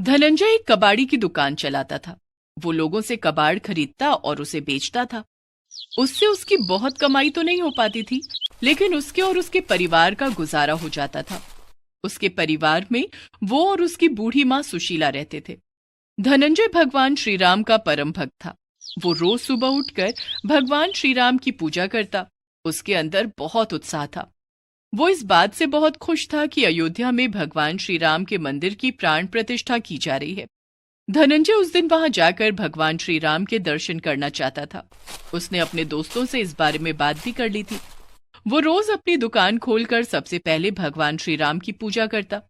धनंजय एक कबाड़ी की दुकान चलाता था। वो लोगों से कबाड़ खरीदता और उसे बेचता था। उससे उसकी बहुत कमाई तो नहीं हो पाती थी, लेकिन उसके और उसके परिवार का गुजारा हो जाता था। उसके परिवार में वो और उसकी बूढ़ी माँ सुशीला रहते थे। धनंजय भगवान श्री राम का परम भक्त था। वो रोज सुबह उठकर भगवान श्री राम की पूजा करता। उसके अंदर बहुत उत्साह था। वो इस बात से बहुत खुश था कि अयोध्या में भगवान श्री राम के मंदिर की प्राण प्रतिष्ठा की जा रही है। धनंजय उस दिन वहां जाकर भगवान श्री राम के दर्शन करना चाहता था। उसने अपने दोस्तों से इस बारे में बात भी कर ली थी। वो रोज अपनी दुकान खोलकर सबसे पहले भगवान श्री राम की पूजा करता।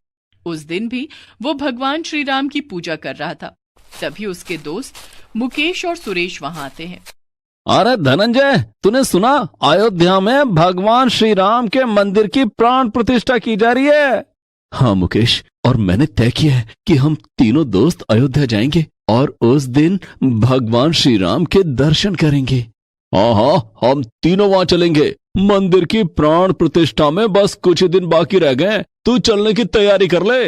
उस दिन भी वो भगवान श्री राम की पूजा कर रहा था। तभी उसके दोस्त मुकेश और सुरेश वहां आते हैं। अरे धनंजय, तूने सुना? अयोध्या में भगवान श्री राम के मंदिर की प्राण प्रतिष्ठा की जा रही है। हाँ मुकेश, और मैंने तय किया है कि हम तीनों दोस्त अयोध्या जाएंगे और उस दिन भगवान श्री राम के दर्शन करेंगे। हाँ, हम तीनों वहां चलेंगे। मंदिर की प्राण प्रतिष्ठा में बस कुछ ही दिन बाकी रह गए। तू चलने की तैयारी कर ले।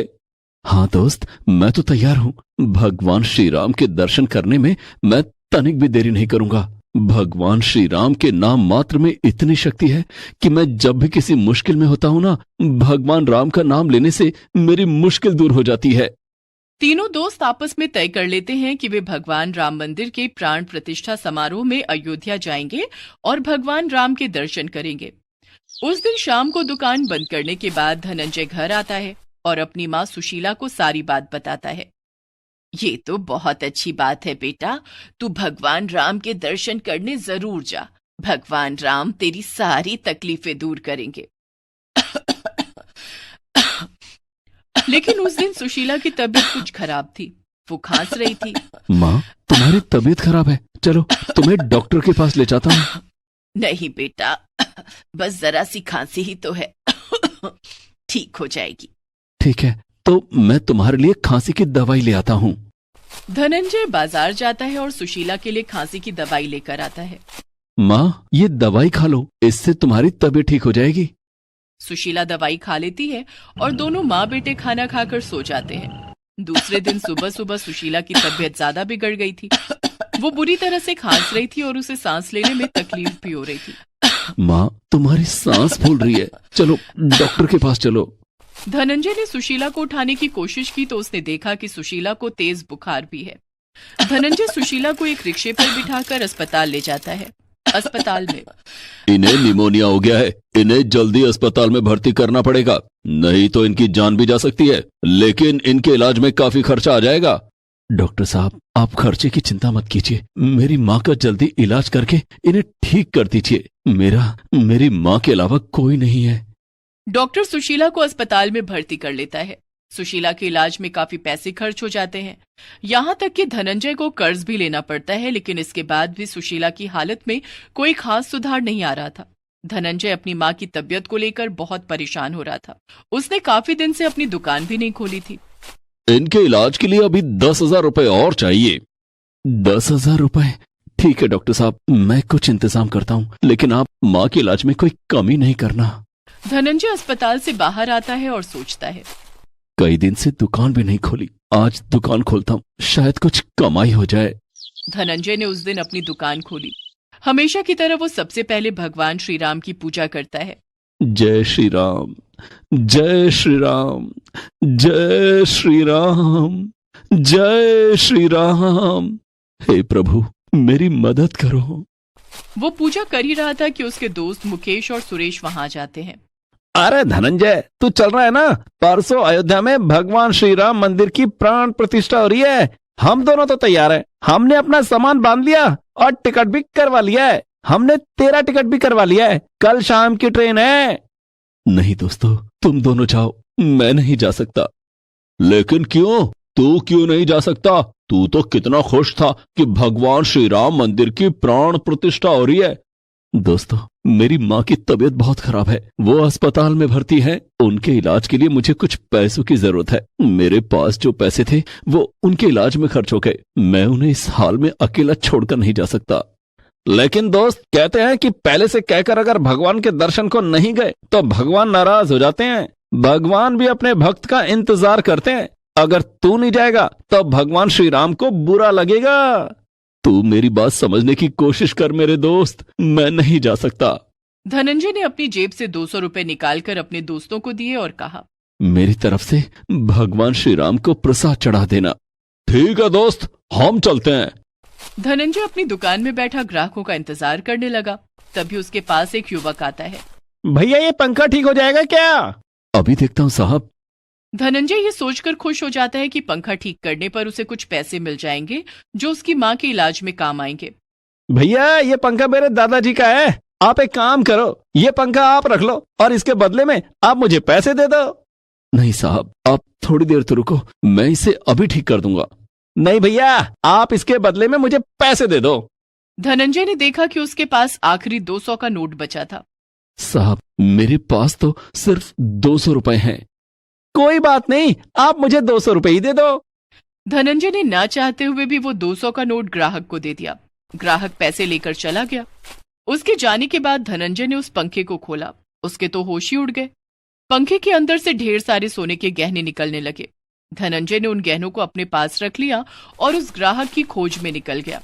हाँ दोस्त, मैं तो तैयार हूँ। भगवान श्री राम के दर्शन करने में मैं तनिक भी देरी नहीं करूंगा। भगवान श्री राम के नाम मात्र में इतनी शक्ति है कि मैं जब भी किसी मुश्किल में होता हूं ना, भगवान राम का नाम लेने से मेरी मुश्किल दूर हो जाती है। तीनों दोस्त आपस में तय कर लेते हैं कि वे भगवान राम मंदिर के प्राण प्रतिष्ठा समारोह में अयोध्या जाएंगे और भगवान राम के दर्शन करेंगे। उस दिन शाम को दुकान बंद करने के बाद धनंजय घर आता है और अपनी माँ सुशीला को सारी बात बताता है। ये तो बहुत अच्छी बात है बेटा, तू भगवान राम के दर्शन करने जरूर जा। भगवान राम तेरी सारी तकलीफें दूर करेंगे। लेकिन उस दिन सुशीला की तबीयत कुछ खराब थी। वो खांस रही थी। माँ, तुम्हारी तबीयत खराब है, चलो तुम्हें डॉक्टर के पास ले जाता हूँ। नहीं बेटा, बस जरा सी खांसी ही तो है। ठीक हो जाएगी। ठीक है, तो मैं तुम्हारे लिए खांसी की दवाई ले आता हूँ। धनंजय बाजार जाता है और सुशीला के लिए खांसी की दवाई लेकर आता है। माँ, ये दवाई खा लो, इससे तुम्हारी तबीयत ठीक हो जाएगी। सुशीला दवाई खा लेती है और दोनों माँ बेटे खाना खाकर सो जाते हैं। दूसरे दिन सुबह सुबह सुशीला की तबीयत ज्यादा बिगड़ गई थी। वो बुरी तरह से खांस रही थी और उसे सांस लेने में तकलीफ भी हो रही थी। माँ, तुम्हारी सांस फूल रही है, चलो डॉक्टर के पास चलो। धनंजय ने सुशीला को उठाने की कोशिश की तो उसने देखा कि सुशीला को तेज बुखार भी है। धनंजय सुशीला को एक रिक्शे पर बिठाकर अस्पताल ले जाता है। अस्पताल में इन्हें निमोनिया हो गया है, इन्हें जल्दी अस्पताल में भर्ती करना पड़ेगा, नहीं तो इनकी जान भी जा सकती है। लेकिन इनके इलाज में काफी खर्चा आ जाएगा। डॉक्टर साहब, आप खर्चे की चिंता मत कीजिए। मेरी माँ का जल्दी इलाज करके इन्हें ठीक कर दीजिए। मेरी माँ के अलावा कोई नहीं है। डॉक्टर सुशीला को अस्पताल में भर्ती कर लेता है। सुशीला के इलाज में काफी पैसे खर्च हो जाते हैं। यहाँ तक कि धनंजय को कर्ज भी लेना पड़ता है, लेकिन इसके बाद भी सुशीला की हालत में कोई खास सुधार नहीं आ रहा था। धनंजय अपनी माँ की तबीयत को लेकर बहुत परेशान हो रहा था। उसने काफी दिन से अपनी दुकान भी नहीं खोली थी। इनके इलाज के लिए अभी 10,000 रुपए और चाहिए। 10,000 रुपए? ठीक है डॉक्टर साहब, मैं कुछ इंतजाम करता हूँ, लेकिन आप माँ के इलाज में कोई कमी नहीं करना। धनंजय अस्पताल से बाहर आता है और सोचता है, कई दिन से दुकान भी नहीं खोली, आज दुकान खोलता हूँ, शायद कुछ कमाई हो जाए। धनंजय ने उस दिन अपनी दुकान खोली। हमेशा की तरह वो सबसे पहले भगवान श्री राम की पूजा करता है। जय श्री राम, जय श्री राम, जय श्री राम, जय श्री राम। हे प्रभु, मेरी मदद करो। वो पूजा कर ही रहा था कि उसके दोस्त मुकेश और सुरेश वहां आ जाते हैं। अरे धनंजय, तू चल रहा है ना? परसों अयोध्या में भगवान श्री राम मंदिर की प्राण प्रतिष्ठा हो रही है। हम दोनों तो तैयार हैं। हमने अपना सामान बांध लिया और टिकट भी करवा लिया है। हमने तेरा टिकट भी करवा लिया है। कल शाम की ट्रेन है। नहीं दोस्तों, तुम दोनों जाओ, मैं नहीं जा सकता। लेकिन क्यों? तू क्यों नहीं जा सकता? तू तो कितना खुश था कि भगवान श्री राम मंदिर की प्राण प्रतिष्ठा हो रही है। दोस्तों, मेरी माँ की तबीयत बहुत खराब है, वो अस्पताल में भर्ती है। उनके इलाज के लिए मुझे कुछ पैसों की जरूरत है। मेरे पास जो पैसे थे वो उनके इलाज में खर्च हो गए। मैं उन्हें इस हाल में अकेला छोड़कर नहीं जा सकता। लेकिन दोस्त, कहते हैं कि पहले से कहकर अगर भगवान के दर्शन को नहीं गए तो भगवान नाराज हो जाते हैं। भगवान भी अपने भक्त का इंतजार करते हैं। अगर तू नहीं जाएगा तो भगवान श्री राम को बुरा लगेगा। तू मेरी बात समझने की कोशिश कर मेरे दोस्त, मैं नहीं जा सकता। धनंजय ने अपनी जेब से 200 रुपए निकालकर अपने दोस्तों को दिए और कहा, मेरी तरफ से भगवान श्री राम को प्रसाद चढ़ा देना। ठीक है दोस्त, हम चलते हैं। धनंजय अपनी दुकान में बैठा ग्राहकों का इंतजार करने लगा। तभी उसके पास एक युवक आता है। भैया ये पंखा ठीक हो जाएगा क्या? अभी देखता हूँ साहब। धनंजय ये सोचकर खुश हो जाता है कि पंखा ठीक करने पर उसे कुछ पैसे मिल जाएंगे जो उसकी माँ के इलाज में काम आएंगे। भैया ये पंखा मेरे दादाजी का है, आप एक काम करो, ये पंखा आप रख लो और इसके बदले में आप मुझे पैसे दे दो। नहीं साहब, आप थोड़ी देर तो रुको, मैं इसे अभी ठीक कर दूंगा। नहीं भैया, आप इसके बदले में मुझे पैसे दे दो। धनंजय ने देखा कि उसके पास आखिरी 200 का नोट बचा था। साहब मेरे पास तो सिर्फ 200 रुपए हैं। कोई बात नहीं, आप मुझे 200 रुपए ही दे दो। धनंजय ने ना चाहते हुए भी वो 200 का नोट ग्राहक को दे दिया। ग्राहक पैसे लेकर चला गया। उसके जाने के बाद धनंजय ने उस पंखे को खोला। उसके तो होश ही उड़ गए। पंखे के अंदर से ढेर सारे सोने के गहने निकलने लगे। धनंजय ने उन गहनों को अपने पास रख लिया और उस ग्राहक की खोज में निकल गया।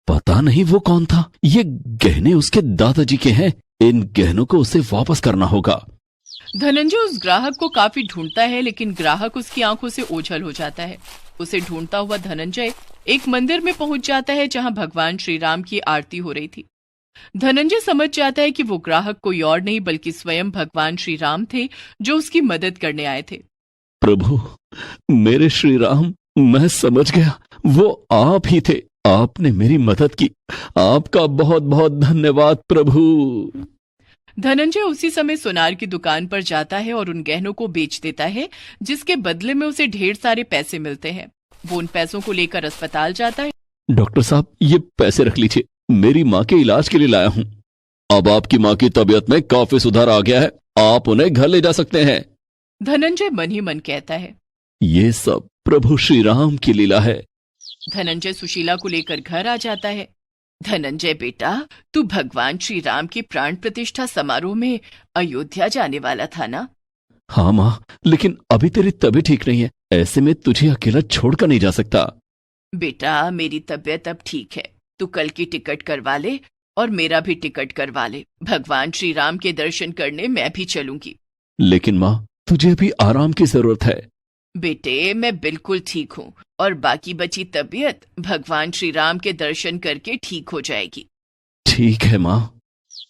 पता नहीं वो कौन था, ये गहने उसके दादाजी के हैं। इन गहनों को उसे वापस करना होगा। धनंजय उस ग्राहक को काफी ढूंढता है, लेकिन ग्राहक उसकी आंखों से ओझल हो जाता है। उसे ढूंढता हुआ धनंजय एक मंदिर में पहुंच जाता है जहां भगवान श्री राम की आरती हो रही थी। धनंजय समझ जाता है कि वो ग्राहक कोई और नहीं बल्कि स्वयं भगवान श्री राम थे जो उसकी मदद करने आए थे। प्रभु मेरे श्री राम, मैं समझ गया, वो आप ही थे। आपने मेरी मदद की, आपका बहुत बहुत धन्यवाद प्रभु। धनंजय उसी समय सुनार की दुकान पर जाता है और उन गहनों को बेच देता है, जिसके बदले में उसे ढेर सारे पैसे मिलते हैं। वो उन पैसों को लेकर अस्पताल जाता है। डॉक्टर साहब ये पैसे रख लीजिए, मेरी माँ के इलाज के लिए लाया हूँ। अब आपकी माँ की तबीयत में काफी सुधार आ गया है, आप उन्हें घर ले जा सकते हैं। धनंजय मन ही मन कहता है, ये सब प्रभु श्री राम की लीला है। धनंजय सुशीला को लेकर घर आ जाता है। धनंजय बेटा, तू भगवान श्री राम के प्राण प्रतिष्ठा समारोह में अयोध्या जाने वाला था ना? हाँ माँ, लेकिन अभी तेरी तबीयत ठीक नहीं है, ऐसे में तुझे अकेला छोड़कर नहीं जा सकता। बेटा मेरी तबीयत अब ठीक है, तू कल की टिकट करवा ले और मेरा भी टिकट करवा ले। भगवान श्री राम के दर्शन करने मैं भी चलूंगी। लेकिन माँ तुझे भी आराम की जरूरत है। बेटे मैं बिल्कुल ठीक हूँ और बाकी बची तबीयत भगवान श्री राम के दर्शन करके ठीक हो जाएगी। ठीक है माँ।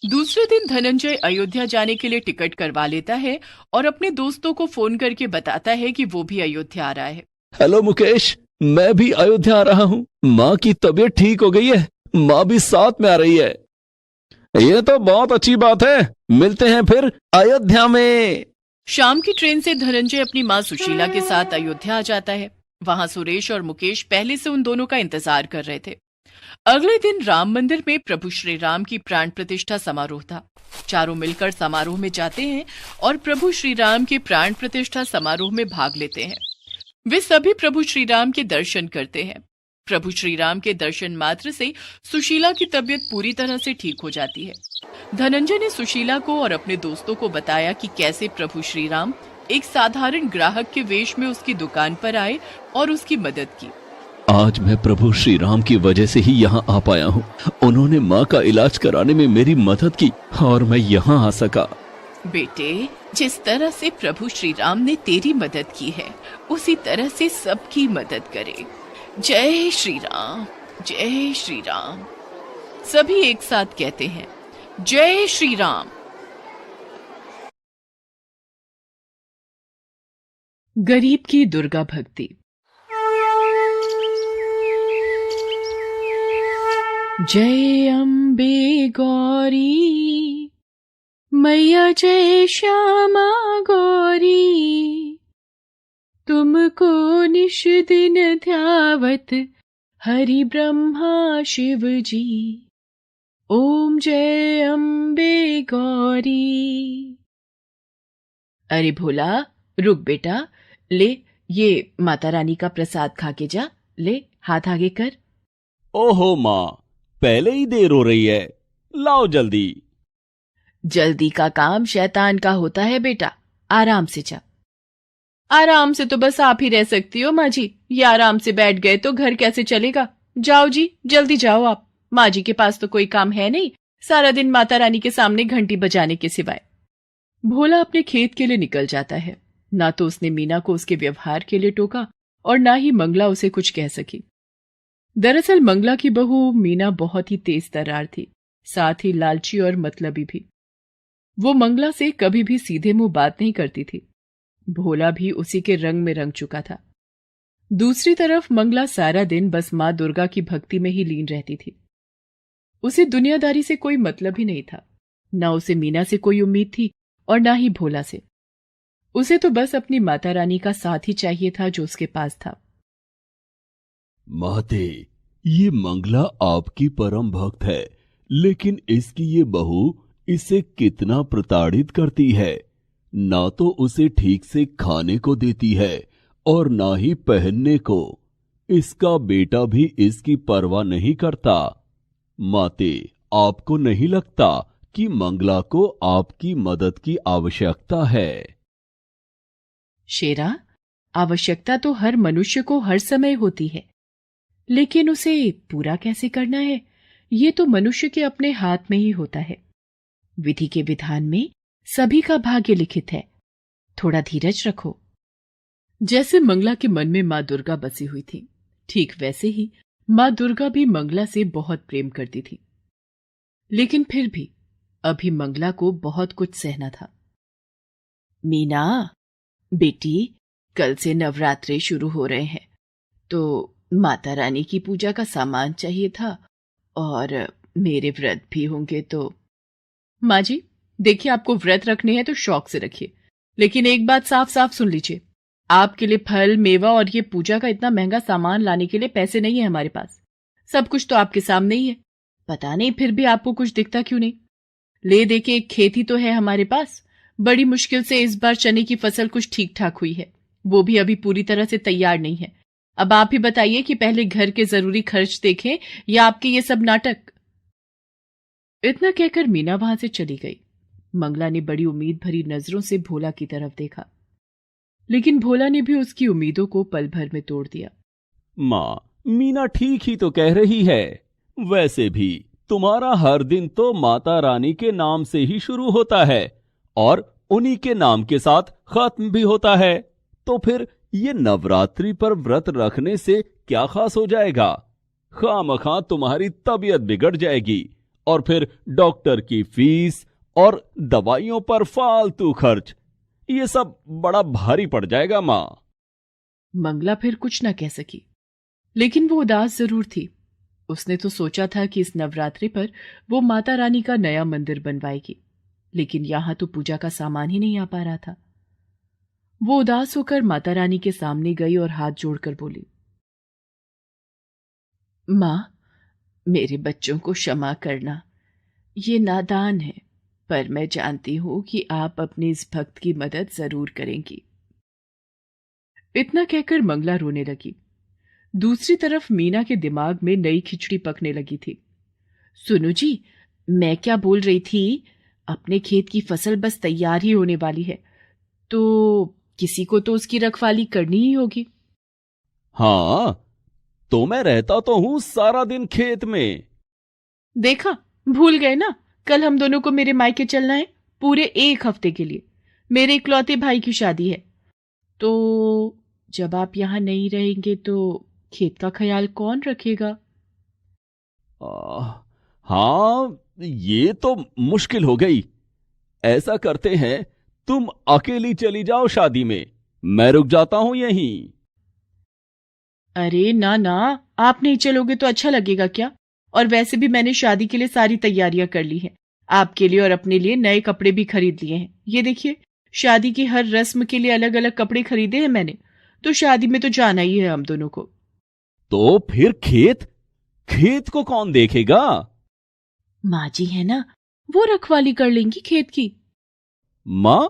दूसरे दिन धनंजय अयोध्या जाने के लिए टिकट करवा लेता है और अपने दोस्तों को फोन करके बताता है कि वो भी अयोध्या आ रहा है। हेलो मुकेश, मैं भी अयोध्या आ रहा हूँ। माँ की तबीयत ठीक हो गई है, माँ भी साथ में आ रही है। ये तो बहुत अच्छी बात है, मिलते हैं फिर अयोध्या में। शाम की ट्रेन से धनंजय अपनी माँ सुशीला के साथ अयोध्या आ जाता है। वहां सुरेश और मुकेश पहले से उन दोनों का इंतजार कर रहे थे। अगले दिन राम मंदिर में प्रभु श्री राम की प्राण प्रतिष्ठा समारोह था। चारों मिलकर समारोह में जाते हैं और प्रभु श्री राम के प्राण प्रतिष्ठा समारोह में भाग लेते हैं। वे सभी प्रभु श्री राम के दर्शन करते हैं। प्रभु श्री राम के दर्शन मात्र से सुशीला की तबीयत पूरी तरह से ठीक हो जाती है। धनंजय ने सुशीला को और अपने दोस्तों को बताया कि कैसे प्रभु श्री राम एक साधारण ग्राहक के वेश में उसकी दुकान पर आए और उसकी मदद की। आज मैं प्रभु श्री राम की वजह से ही यहाँ आ पाया हूँ। उन्होंने माँ का इलाज कराने में मेरी मदद की और मैं यहाँ आ सका। बेटे, जिस तरह से प्रभु श्री राम ने तेरी मदद की है, उसी तरह से सबकी मदद करे। जय श्री राम, जय श्री राम। सभी एक साथ कहते हैं, जय श्री राम। गरीब की दुर्गा भक्ति। जय अम्बे गौरी मैया, जय श्यामा गौरी। तुमको निश दिन ध्यावत हरि ब्रह्मा शिव जी। ओम जय अम्बे गौरी। अरे भोला, रुक बेटा, ले ये माता रानी का प्रसाद खा के जा। ले हाथ आगे कर। ओहो माँ, पहले ही देर हो रही है, लाओ जल्दी। जल्दी का काम शैतान का होता है बेटा, आराम से जा। आराम से तो बस आप ही रह सकती हो माँ जी। ये आराम से बैठ गए तो घर कैसे चलेगा। जाओ जी, जल्दी जाओ आप। माँ जी के पास तो कोई काम है नहीं, सारा दिन माता रानी के सामने घंटी बजाने के सिवाय। भोला अपने खेत के लिए निकल जाता है। ना तो उसने मीना को उसके व्यवहार के लिए टोका और ना ही मंगला उसे कुछ कह सकी। दरअसल मंगला की बहू मीना बहुत ही तेज तर्रार थी, साथ ही लालची और मतलबी भी। वो मंगला से कभी भी सीधे मुंह बात नहीं करती थी। भोला भी उसी के रंग में रंग चुका था। दूसरी तरफ मंगला सारा दिन बस मां दुर्गा की भक्ति में ही लीन रहती थी। उसे दुनियादारी से कोई मतलब ही नहीं था। ना उसे मीना से कोई उम्मीद थी और ना ही भोला से। उसे तो बस अपनी माता रानी का साथ ही चाहिए था जो उसके पास था। माते, ये मंगला आपकी परम भक्त है, लेकिन इसकी ये बहू इसे कितना प्रताड़ित करती है। ना तो उसे ठीक से खाने को देती है और ना ही पहनने को। इसका बेटा भी इसकी परवाह नहीं करता। माते, आपको नहीं लगता कि मंगला को आपकी मदद की आवश्यकता है? शेरा, आवश्यकता तो हर मनुष्य को हर समय होती है, लेकिन उसे पूरा कैसे करना है ये तो मनुष्य के अपने हाथ में ही होता है। विधि के विधान में सभी का भाग्य लिखित है। थोड़ा धीरज रखो। जैसे मंगला के मन में मां दुर्गा बसी हुई थी, ठीक वैसे ही मां दुर्गा भी मंगला से बहुत प्रेम करती थी। लेकिन फिर भी अभी मंगला को बहुत कुछ सहना था। मीना बेटी, कल से नवरात्रे शुरू हो रहे हैं, तो माता रानी की पूजा का सामान चाहिए था और मेरे व्रत भी होंगे तो। माँ जी, देखिए, आपको व्रत रखने हैं तो शौक से रखिए, लेकिन एक बात साफ साफ सुन लीजिए। आपके लिए फल, मेवा और ये पूजा का इतना महंगा सामान लाने के लिए पैसे नहीं है हमारे पास। सब कुछ तो आपके सामने ही है। पता नहीं फिर भी आपको कुछ दिखता क्यों नहीं। ले दे के एक खेती तो है हमारे पास। बड़ी मुश्किल से इस बार चने की फसल कुछ ठीक ठाक हुई है, वो भी अभी पूरी तरह से तैयार नहीं है। अब आप ही बताइए कि पहले घर के जरूरी खर्च देखें या आपके ये सब नाटक। इतना कहकर मीना वहां से चली गई। मंगला ने बड़ी उम्मीद भरी नजरों से भोला की तरफ देखा, लेकिन भोला ने भी उसकी उम्मीदों को पल भर में तोड़ दिया। माँ, मीना ठीक ही तो कह रही है। वैसे भी तुम्हारा हर दिन तो माता रानी के नाम से ही शुरू होता है और उन्हीं के नाम के साथ खत्म भी होता है। तो फिर ये नवरात्रि पर व्रत रखने से क्या खास हो जाएगा? खामखा तुम्हारी तबीयत बिगड़ जाएगी और फिर डॉक्टर की फीस और दवाइयों पर फालतू खर्च, ये सब बड़ा भारी पड़ जाएगा माँ। मंगला फिर कुछ न कह सकी, लेकिन वो उदास जरूर थी। उसने तो सोचा था कि इस नवरात्रि पर वो माता रानी का नया मंदिर बनवाएगी, लेकिन यहां तो पूजा का सामान ही नहीं आ पा रहा था। वो उदास होकर माता रानी के सामने गई और हाथ जोड़कर बोली, मां, मेरे बच्चों को क्षमा करना। ये नादान है, पर मैं जानती हूं कि आप अपने इस भक्त की मदद जरूर करेंगी। इतना कहकर मंगला रोने लगी। दूसरी तरफ मीना के दिमाग में नई खिचड़ी पकने लगी थी। सुनो जी, मैं क्या बोल रही थी, अपने खेत की फसल बस तैयार ही होने वाली है, तो किसी को तो उसकी रखवाली करनी ही होगी। हाँ, तो मैं रहता तो हूं सारा दिन खेत में। देखा, भूल गए ना, कल हम दोनों को मेरे मायके चलना है पूरे 1 हफ्ते के लिए। मेरे इकलौते भाई की शादी है, तो जब आप यहां नहीं रहेंगे तो खेत का ख्याल कौन रखेगा? हाँ, ये तो मुश्किल हो गई। ऐसा करते हैं, तुम अकेली चली जाओ शादी में, मैं रुक जाता हूं यहीं। अरे ना ना, आप नहीं चलोगे तो अच्छा लगेगा क्या? और वैसे भी मैंने शादी के लिए सारी तैयारियां कर ली हैं। आपके लिए और अपने लिए नए कपड़े भी खरीद लिए हैं। ये देखिए, शादी की हर रस्म के लिए अलग अलग कपड़े खरीदे हैं मैंने, तो शादी में तो जाना ही है हम दोनों को। तो फिर खेत को कौन देखेगा? माँ जी है ना, वो रखवाली कर लेंगी खेत की। माँ,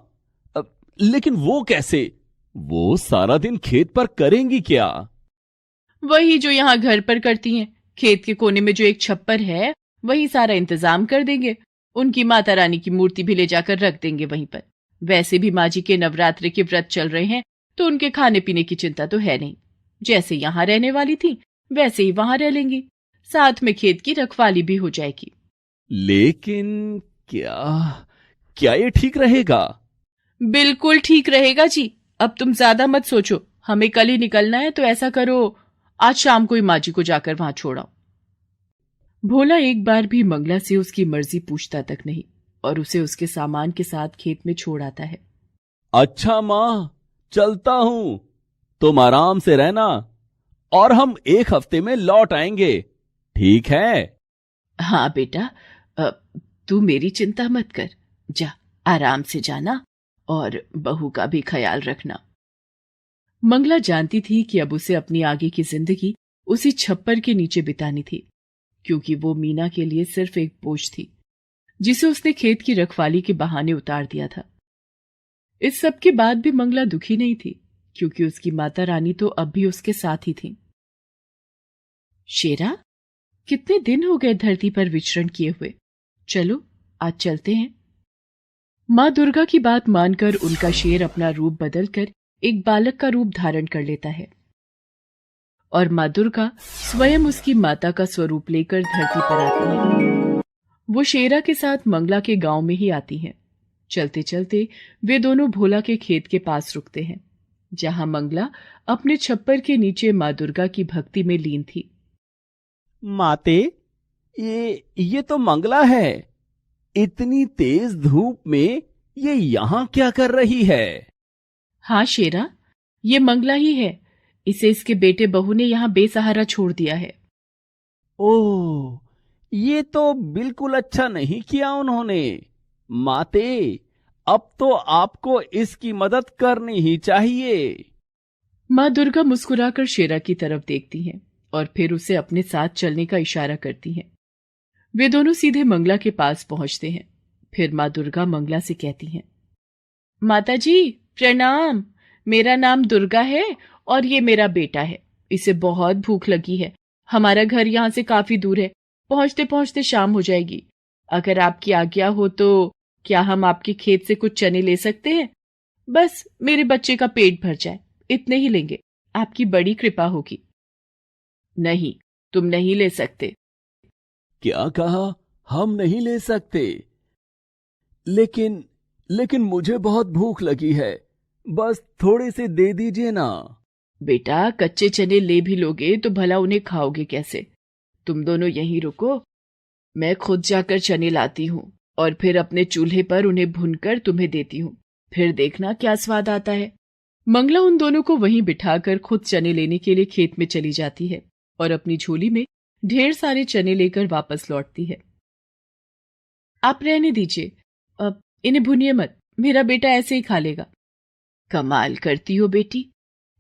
लेकिन वो कैसे? वो सारा दिन खेत पर करेंगी क्या? वही जो यहाँ घर पर करती हैं। खेत के कोने में जो एक छप्पर है, वही सारा इंतजाम कर देंगे। उनकी माता रानी की मूर्ति भी ले जाकर रख देंगे वहीं पर। वैसे भी माँ जी के नवरात्रि के व्रत चल रहे हैं, तो उनके खाने पीने की चिंता तो है नहीं। जैसे यहाँ रहने वाली थी वैसे ही वहां रह लेंगी, साथ में खेत की रखवाली भी हो जाएगी। लेकिन क्या क्या ये ठीक रहेगा? बिल्कुल ठीक रहेगा जी। अब तुम ज्यादा मत सोचो, हमें कल ही निकलना है, तो ऐसा करो आज शाम को ही माँ जी को जाकर वहां छोड़ाओ। भोला एक बार भी मंगला से उसकी मर्जी पूछता तक नहीं और उसे उसके सामान के साथ खेत में छोड़ आता है। अच्छा माँ, चलता हूं, तुम आराम से रहना और हम 1 हफ्ते में लौट आएंगे, ठीक है? हाँ बेटा, तू मेरी चिंता मत कर, जा आराम से जाना और बहू का भी ख्याल रखना। मंगला जानती थी कि अब उसे अपनी आगे की जिंदगी उसी छप्पर के नीचे बितानी थी, क्योंकि वो मीना के लिए सिर्फ एक बोझ थी जिसे उसने खेत की रखवाली के बहाने उतार दिया था। इस सब के बाद भी मंगला दुखी नहीं थी, क्योंकि उसकी माता रानी तो अब भी उसके साथ ही थी। शेरा, कितने दिन हो गए धरती पर विचरण किए हुए, चलो आज चलते हैं। मां दुर्गा की बात मानकर उनका शेर अपना रूप बदलकर एक बालक का रूप धारण कर लेता है और मां दुर्गा स्वयं उसकी माता का स्वरूप लेकर धरती पर आती है। वो शेरा के साथ मंगला के गांव में ही आती हैं। चलते चलते वे दोनों भोला के खेत के पास रुकते हैं, जहां मंगला अपने छप्पर के नीचे मां दुर्गा की भक्ति में लीन थी। माते, ये तो मंगला है। इतनी तेज धूप में ये यहां क्या कर रही है? हाँ शेरा, ये मंगला ही है। इसे इसके बेटे बहू ने यहाँ बेसहारा छोड़ दिया है। ओह, ये तो बिल्कुल अच्छा नहीं किया उन्होंने। माते, अब तो आपको इसकी मदद करनी ही चाहिए। मां दुर्गा मुस्कुराकर शेरा की तरफ देखती हैं और फिर उसे अपने साथ चलने का इशारा करती हैं। वे दोनों सीधे मंगला के पास पहुंचते हैं। फिर मां दुर्गा मंगला से कहती हैं, माता जी प्रणाम, मेरा नाम दुर्गा है और ये मेरा बेटा है। इसे बहुत भूख लगी है। हमारा घर यहाँ से काफी दूर है, पहुंचते पहुंचते शाम हो जाएगी। अगर आपकी आज्ञा हो तो क्या हम आपके खेत से कुछ चने ले सकते हैं? बस मेरे बच्चे का पेट भर जाए, इतने ही लेंगे, आपकी बड़ी कृपा होगी। नहीं, तुम नहीं ले सकते। क्या कहा? हम नहीं ले सकते? लेकिन मुझे बहुत भूख लगी है, बस थोड़े से दे दीजिए ना। बेटा, कच्चे चने ले भी लोगे तो भला उन्हें खाओगे कैसे? तुम दोनों यहीं रुको, मैं खुद जाकर चने लाती हूँ और फिर अपने चूल्हे पर उन्हें भूनकर तुम्हें देती हूँ, फिर देखना क्या स्वाद आता है। मंगला उन दोनों को वहीं बिठाकर खुद चने लेने के लिए खेत में चली जाती है और अपनी झोली में ढेर सारे चने लेकर वापस लौटती है। आप रहने दीजिए, अब इन्हें भूनिए मत, मेरा बेटा ऐसे ही खा लेगा। कमाल करती हो बेटी,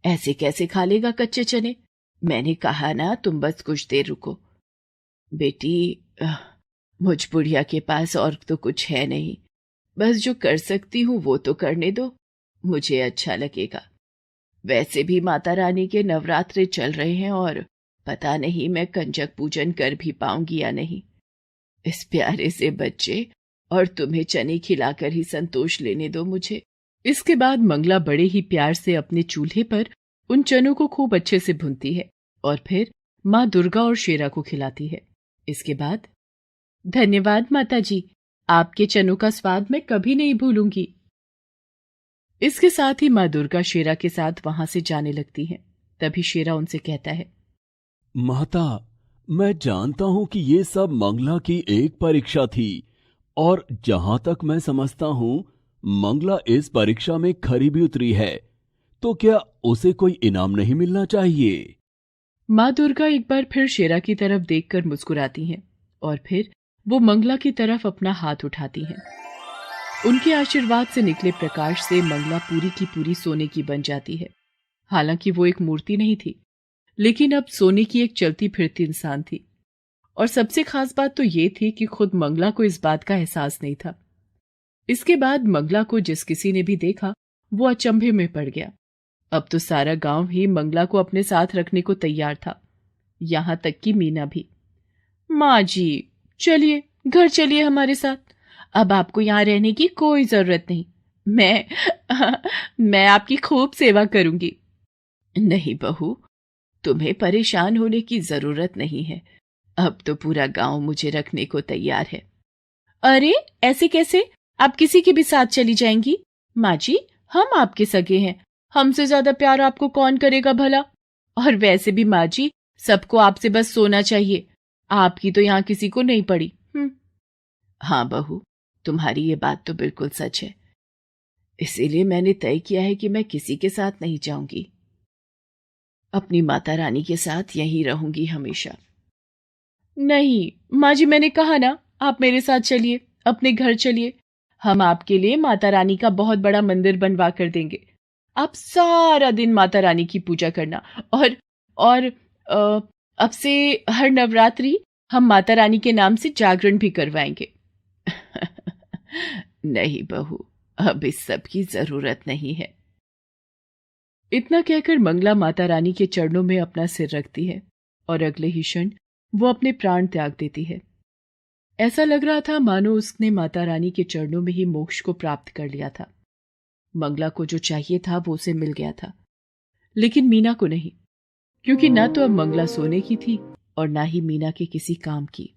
ऐसे कैसे खा लेगा कच्चे चने? मैंने कहा ना, तुम बस कुछ देर रुको। बेटी, मुझ बुढ़िया के पास और तो कुछ है नहीं, बस जो कर सकती हूँ वो तो करने दो, मुझे अच्छा लगेगा। वैसे भी माता रानी के नवरात्रे चल रहे हैं और पता नहीं मैं कंजक पूजन कर भी पाऊंगी या नहीं। इस प्यारे से बच्चे और तुम्हें चने खिलाकर ही संतोष लेने दो मुझे। इसके बाद मंगला बड़े ही प्यार से अपने चूल्हे पर उन चनों को खूब अच्छे से भूनती है और फिर माँ दुर्गा और शेरा को खिलाती है। इसके बाद, धन्यवाद माता जी, आपके चनों का स्वाद मैं कभी नहीं भूलूंगी। इसके साथ ही माँ दुर्गा शेरा के साथ वहां से जाने लगती है। तभी शेरा उनसे कहता है, माता, मैं जानता हूं कि ये सब मंगला की एक परीक्षा थी और जहां तक मैं समझता हूं मंगला इस परीक्षा में खरी भी उतरी है, तो क्या उसे कोई इनाम नहीं मिलना चाहिए? माँ दुर्गा एक बार फिर शेरा की तरफ देखकर मुस्कुराती हैं और फिर वो मंगला की तरफ अपना हाथ उठाती हैं। उनके आशीर्वाद से निकले प्रकाश से मंगला पूरी की पूरी सोने की बन जाती है। हालांकि वो एक मूर्ति नहीं थी, लेकिन अब सोने की एक चलती फिरती इंसान थी। और सबसे खास बात तो ये थी कि खुद मंगला को इस बात का एहसास नहीं था। इसके बाद मंगला को जिस किसी ने भी देखा वो अचंभे में पड़ गया। अब तो सारा गांव ही मंगला को अपने साथ रखने को तैयार था, यहां तक कि मीना भी। माँ जी, चलिए घर चलिए हमारे साथ, अब आपको यहाँ रहने की कोई जरूरत नहीं, मैं आपकी खूब सेवा करूंगी। नहीं बहू, तुम्हें परेशान होने की जरूरत नहीं है। अब तो पूरा गांव मुझे रखने को तैयार है। अरे ऐसे कैसे? आप किसी के भी साथ चली जाएंगी? माँ जी, हम आपके सगे हैं, हमसे ज्यादा प्यार आपको कौन करेगा भला? और वैसे भी माँ जी, सबको आपसे बस सोना चाहिए, आपकी तो यहाँ किसी को नहीं पड़ी। हाँ बहू, तुम्हारी ये बात तो बिल्कुल सच है। इसीलिए मैंने तय किया है कि मैं किसी के साथ नहीं जाऊंगी, अपनी माता रानी के साथ यहीं रहूंगी हमेशा। नहीं माँ जी, मैंने कहा ना, आप मेरे साथ चलिए, अपने घर चलिए। हम आपके लिए माता रानी का बहुत बड़ा मंदिर बनवा कर देंगे। आप सारा दिन माता रानी की पूजा करना। और अब से हर नवरात्रि हम माता रानी के नाम से जागरण भी करवाएंगे। नहीं बहू, अब इस सब की जरूरत नहीं है। इतना कहकर मंगला माता रानी के चरणों में अपना सिर रखती है और अगले ही क्षण वो अपने प्राण त्याग देती है। ऐसा लग रहा था मानो उसने माता रानी के चरणों में ही मोक्ष को प्राप्त कर लिया था। मंगला को जो चाहिए था वो उसे मिल गया था, लेकिन मीना को नहीं, क्योंकि ना तो अब मंगला सोने की थी और ना ही मीना के किसी काम की।